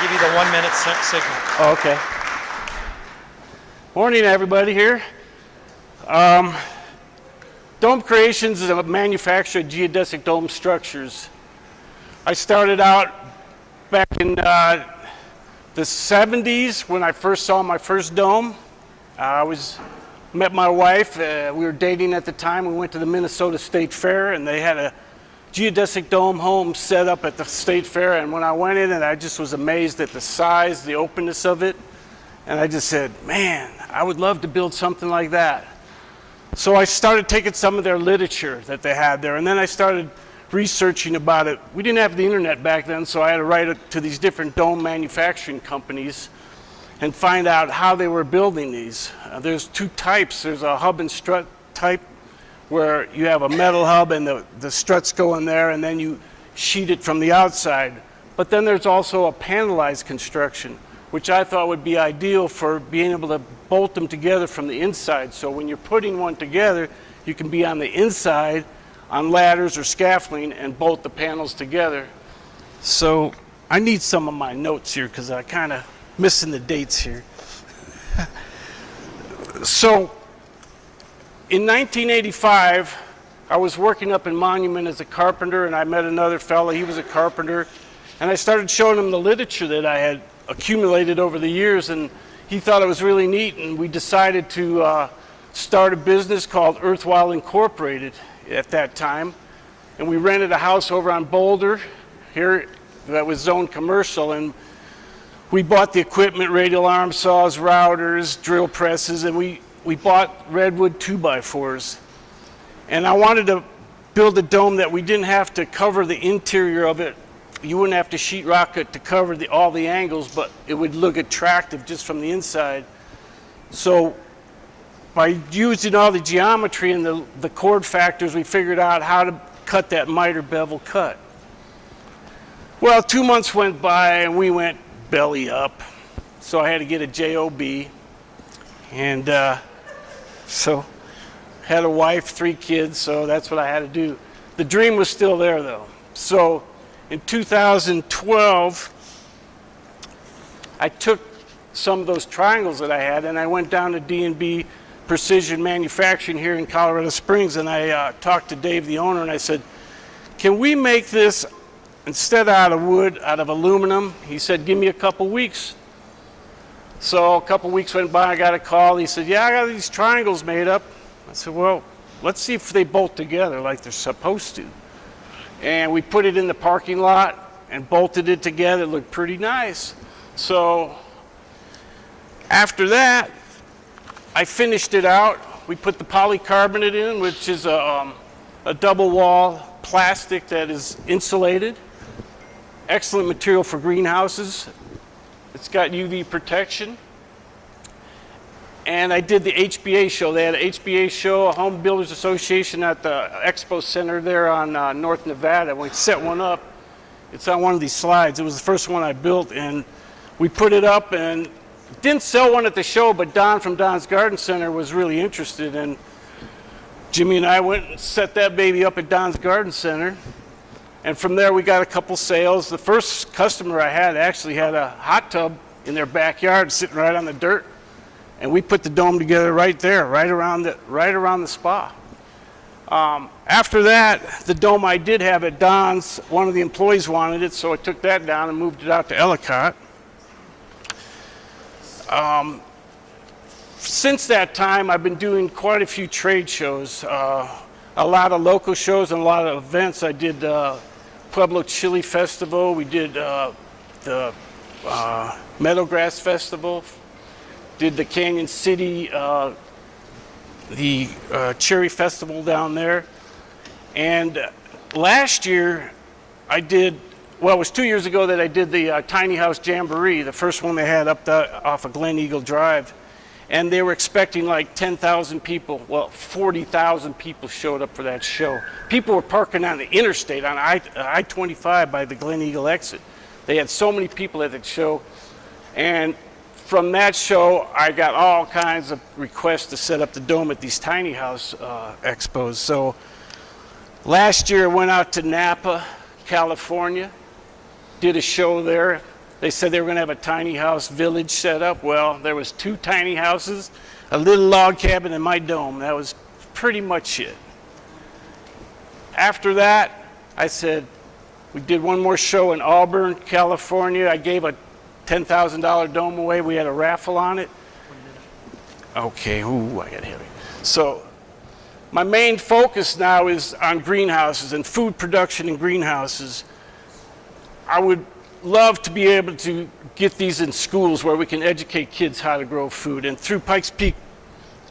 Give you the 1 minute signal. Oh, okay. Morning, everybody here. Dome Creations is a manufacturer of geodesic dome structures. I started out back in the 70s when I first saw my first dome. Met my wife. We were dating at the time. We went to the Minnesota State Fair, and they had a geodesic dome home set up at the State Fair. And when I went in, and I just was amazed at the size, the openness of it. And I just said, man, I would love to build something like that. So I started taking some of their literature that they had there, and then I started researching about it. We didn't have the internet back then, so I had to write it to these different dome manufacturing companies and find out how they were building these. There's two types. There's a hub and strut type, where you have a metal hub and the struts go in there, and then you sheet it from the outside. But then there's also a panelized construction, which I thought would be ideal for being able to bolt them together from the inside. So when you're putting one together, you can be on the inside on ladders or scaffolding and bolt the panels together. So I need some of my notes here because I kind of missing the dates here. So in 1985, I was working up in Monument as a carpenter, and I met another fellow. He was a carpenter, and I started showing him the literature that I had accumulated over the years, and he thought it was really neat, and we decided to start a business called Earthwhile Incorporated at that time. And we rented a house over on Boulder here that was zoned commercial, and we bought the equipment, radial arm saws, routers, drill presses, and we bought redwood 2x4s. And I wanted to build a dome that we didn't have to cover the interior of it. You wouldn't have to sheetrock it to cover all the angles, but it would look attractive just from the inside. So by using all the geometry and the chord factors, we figured out how to cut that miter bevel cut. Well, 2 months went by and we went belly up. So I had to get a JOB. And so had a wife, 3 kids, so that's what I had to do. The dream was still there though. So in 2012, I took some of those triangles that I had and I went down to D&B Precision Manufacturing here in Colorado Springs, and I talked to Dave, the owner, and I said, can we make this instead out of wood, out of aluminum? He said, give me a couple weeks. So a couple weeks went by, I got a call. He said, yeah, I got these triangles made up. I said, well, let's see if they bolt together like they're supposed to. And we put it in the parking lot and bolted it together. It looked pretty nice. So after that, I finished it out. We put the polycarbonate in, which is a double wall plastic that is insulated. Excellent material for greenhouses. It's got UV protection. And I did the HBA show. They had an HBA show, a Home Builders Association at the Expo Center there on North Nevada. We set one up. It's on one of these slides. It was the first one I built, and we put it up and didn't sell one at the show, but Don from Don's Garden Center was really interested, and Jimmy and I went and set that baby up at Don's Garden Center. And from there we got a couple sales. The first customer I had actually had a hot tub in their backyard sitting right on the dirt. And we put the dome together right there, right around the spa. After that, the dome I did have at Don's, one of the employees wanted it, so I took that down and moved it out to Ellicott. Since that time, I've been doing quite a few trade shows, a lot of local shows and a lot of events. I did Pueblo Chili Festival. We did the Meadowgrass Festival. Did the Canyon City, the Cherry Festival down there. And last year I did, well, it was 2 years ago that I did the Tiny House Jamboree, the first one they had up off of Glen Eagle Drive. And they were expecting like 10,000 people. Well, 40,000 people showed up for that show. People were parking on the interstate on I-25 by the Glen Eagle exit. They had so many people at the show. And from that show, I got all kinds of requests to set up the dome at these tiny house expos. So last year I went out to Napa, California, did a show there. They said they were going to have a tiny house village set up. Well, there was 2 tiny houses, a little log cabin, and my dome. That was pretty much it. After that, I said, we did one more show in Auburn, California. I gave a $10,000 dome away. We had a raffle on it. Okay, ooh, I got heavy. So my main focus now is on greenhouses and food production in greenhouses. I would love to be able to get these in schools where we can educate kids how to grow food. And through Pikes Peak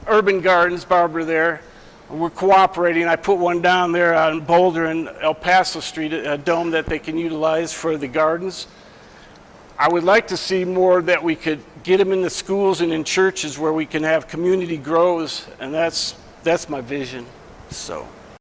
Urban Gardens, Barbara there, we're cooperating. I put one down there on Boulder and El Paso Street, a dome that they can utilize for the gardens. I would like to see more that we could get them in the schools and in churches where we can have community grows, and that's my vision. So.